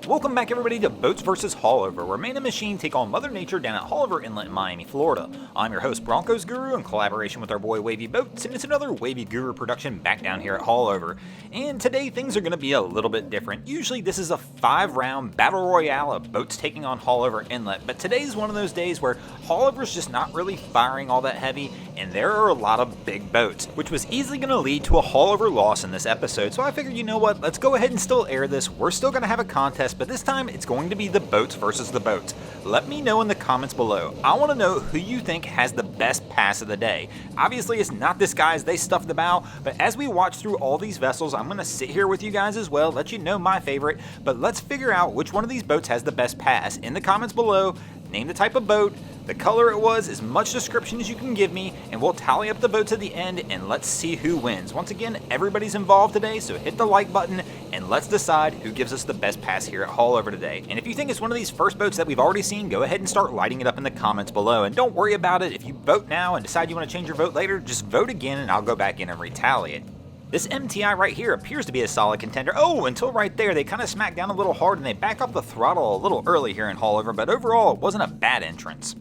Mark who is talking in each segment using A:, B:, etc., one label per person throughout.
A: Welcome back everybody to Boats vs. Haulover, where man and machine take on Mother Nature down at Haulover Inlet in Miami, Florida. I'm your host, Broncos Guru, in collaboration with our boy Wavy Boats, and it's another Wavy Guru production back down here at Haulover. And today things are going to be a little bit different. Usually this is a 5-round battle royale of boats taking on Haulover Inlet, but today's one of those days where Haulover's just not really firing all that heavy, and there are a lot of big boats, which was easily going to lead to a Haulover loss in this episode. So I figured, you know what, let's go ahead and still air this. We're still going to have a contest, but this time it's going to be the boats versus the boats. Let me know in the comments below. I want to know who you think has the best pass of the day. Obviously it's not this guy's, they stuffed the bow, but as we watch through all these vessels, I'm going to sit here with you guys as well, let you know my favorite, but let's figure out which one of these boats has the best pass. In the comments below, name the type of boat, the color it was, as much description as you can give me, and we'll tally up the votes at the end and let's see who wins. Once again, everybody's involved today, so hit the like button and let's decide who gives us the best pass here at Haulover today. And if you think it's one of these first boats that we've already seen, go ahead and start lighting it up in the comments below. And don't worry about it, if you vote now and decide you want to change your vote later, just vote again and I'll go back in and retally it. This MTI right here appears to be a solid contender. Oh, until right there, they kind of smack down a little hard and they back off the throttle a little early here in Haulover, but overall it wasn't a bad entrance.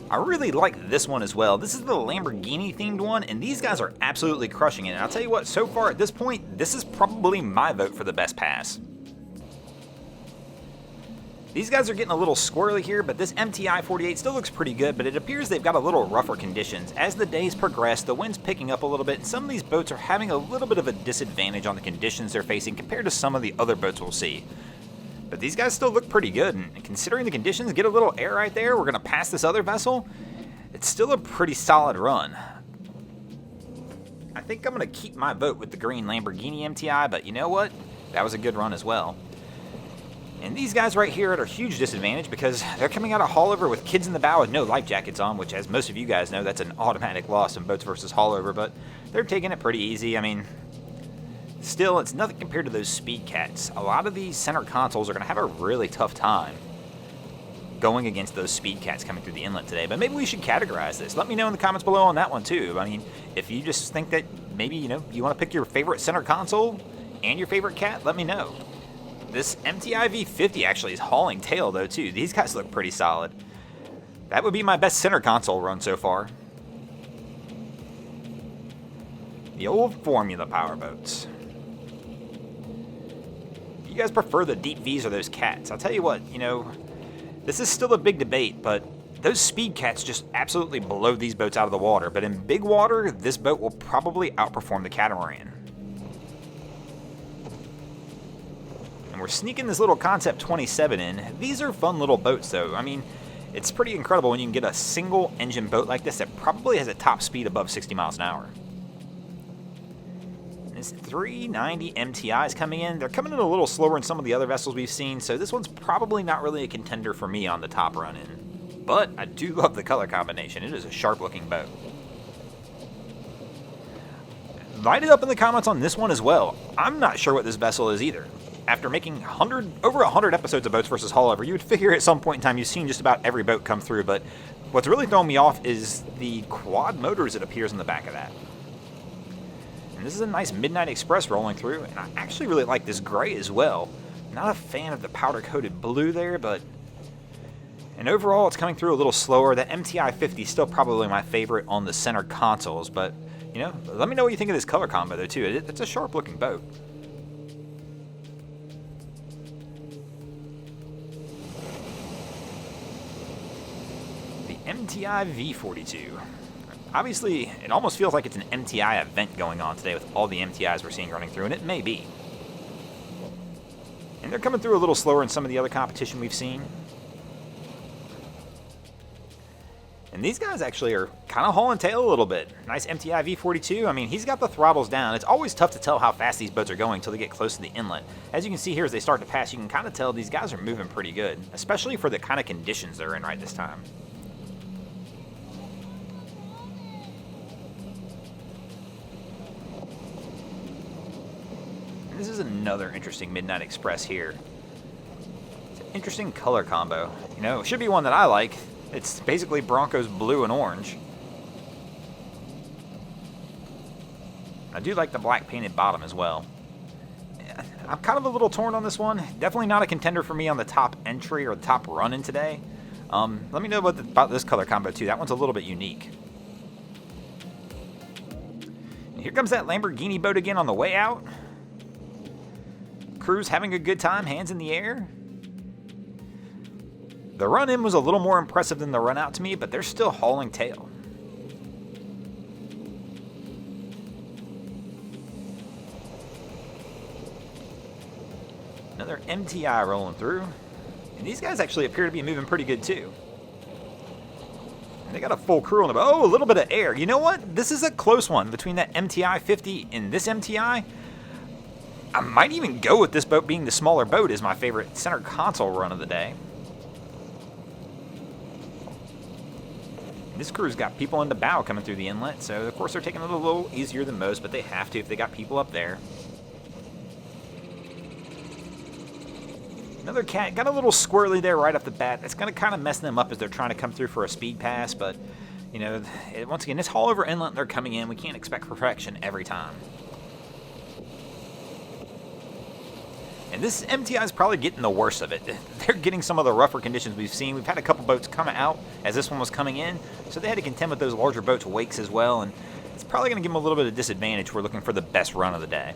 A: I really like this one as well. This is the Lamborghini themed one, and these guys are absolutely crushing it. And I'll tell you what, so far at this point, this is probably my vote for the best pass. These guys are getting a little squirrely here, but this MTI 48 still looks pretty good, but it appears they've got a little rougher conditions. As the days progress, the wind's picking up a little bit, and some of these boats are having a little bit of a disadvantage on the conditions they're facing compared to some of the other boats we'll see. But these guys still look pretty good, and considering the conditions, get a little air right there, we're going to pass this other vessel. It's still a pretty solid run. I think I'm going to keep my vote with the green Lamborghini MTI, but you know what? That was a good run as well. And these guys right here are at a huge disadvantage because they're coming out of Haulover with kids in the bow with no life jackets on, which, as most of you guys know, that's an automatic loss in Boats versus Haulover, but they're taking it pretty easy. I mean, still, it's nothing compared to those speed cats. A lot of these center consoles are going to have a really tough time going against those speed cats coming through the inlet today. But maybe we should categorize this. Let me know in the comments below on that one too. I mean, if you just think that maybe, you know, you want to pick your favorite center console and your favorite cat, let me know. This MTI V50 actually is hauling tail though too. These guys look pretty solid. That would be my best center console run so far. The old Formula powerboats. You guys prefer the deep V's or those cats? I'll tell you what, you know, this is still a big debate, but those speed cats just absolutely blow these boats out of the water. But in big water, this boat will probably outperform the catamaran. And we're sneaking this little Concept 27 in. These are fun little boats though. I mean, it's pretty incredible when you can get a single engine boat like this that probably has a top speed above 60 miles an hour. This 390 MTI is coming in. They're coming in a little slower than some of the other vessels we've seen, so this one's probably not really a contender for me on the top run in. But I do love the color combination. It is a sharp looking boat. Light it up in the comments on this one as well. I'm not sure what this vessel is either. After making over 100 episodes of Boats vs. Haulover, you would figure at some point in time you've seen just about every boat come through, but what's really throwing me off is the quad motors that appears in the back of that. And this is a nice Midnight Express rolling through, and I actually really like this gray as well. Not a fan of the powder-coated blue there, but... And overall, it's coming through a little slower. That MTI 50 is still probably my favorite on the center consoles, but, you know, let me know what you think of this color combo, though, too. It's a sharp-looking boat. The MTI V42. Obviously, it almost feels like it's an MTI event going on today with all the MTIs we're seeing running through, and it may be. And they're coming through a little slower than some of the other competition we've seen. And these guys actually are kind of hauling tail a little bit. Nice MTI V42. I mean, he's got the throttles down. It's always tough to tell how fast these boats are going until they get close to the inlet. As you can see here, as they start to pass, you can kind of tell these guys are moving pretty good, especially for the kind of conditions they're in right this time. This is another interesting Midnight Express here. It's an interesting color combo. You know, it should be one that I like. It's basically Broncos blue and orange. I do like the black painted bottom as well. I'm kind of a little torn on this one. Definitely not a contender for me on the top entry or the top run in today. Let me know about this color combo too. That one's a little bit unique. And here comes that Lamborghini boat again on the way out. Crew's having a good time, hands in the air. The run in was a little more impressive than the run out to me, but they're still hauling tail. Another MTI rolling through. And these guys actually appear to be moving pretty good too. And they got a full crew on the boat. Oh, a little bit of air. You know what? This is a close one between that MTI 50 and this MTI. I might even go with this boat being the smaller boat as my favorite center console run of the day. This crew's got people in the bow coming through the inlet, so of course they're taking it a little easier than most, but they have to if they got people up there. Another cat got a little squirrely there right off the bat. It's going to kind of mess them up as they're trying to come through for a speed pass, but you know, once again, this Haulover Inlet they're coming in. We can't expect perfection every time. And this MTI is probably getting the worst of it. They're getting some of the rougher conditions we've seen. We've had a couple boats come out as this one was coming in, so they had to contend with those larger boats' wakes as well, and it's probably going to give them a little bit of disadvantage. We're looking for the best run of the day.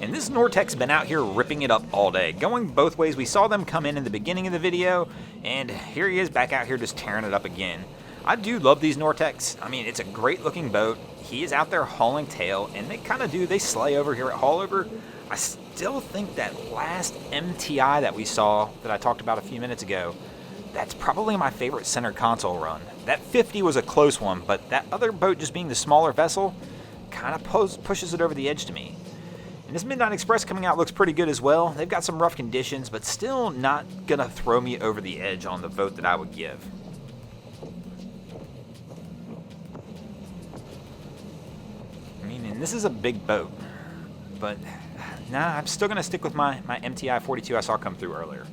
A: And this Nortec's been out here ripping it up all day, going both ways. We saw them come in the beginning of the video, and here he is back out here just tearing it up again. I do love these Nortecs. I mean, it's a great looking boat. He is out there hauling tail, and they slay over here at Haulover. I still think that last MTI that we saw, that I talked about a few minutes ago, that's probably my favorite center console run. That 50 was a close one, but that other boat just being the smaller vessel kind of pushes it over the edge to me. And this Midnight Express coming out looks pretty good as well. They've got some rough conditions, but still not going to throw me over the edge on the vote that I would give. I mean, and this is a big boat, but nah, I'm still going to stick with my MTI 42 I saw come through earlier.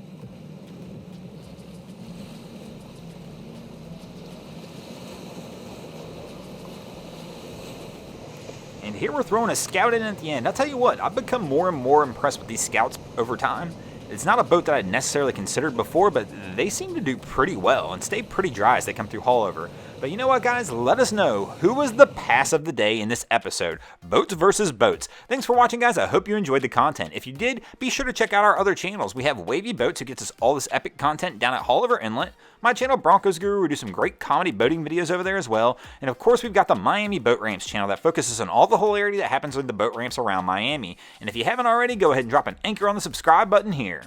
A: And here we're throwing a scout in at the end. I'll tell you what, I've become more and more impressed with these scouts over time. It's not a boat that I'd necessarily considered before, but they seem to do pretty well and stay pretty dry as they come through Haulover. But you know what, guys? Let us know who was the pass of the day in this episode. Boats versus boats. Thanks for watching, guys. I hope you enjoyed the content. If you did, be sure to check out our other channels. We have Wavy Boats, who gets us all this epic content down at Haulover Inlet. My channel, Broncos Guru, we do some great comedy boating videos over there as well. And of course, we've got the Miami Boat Ramps channel that focuses on all the hilarity that happens with the boat ramps around Miami. And if you haven't already, go ahead and drop an anchor on the subscribe button here.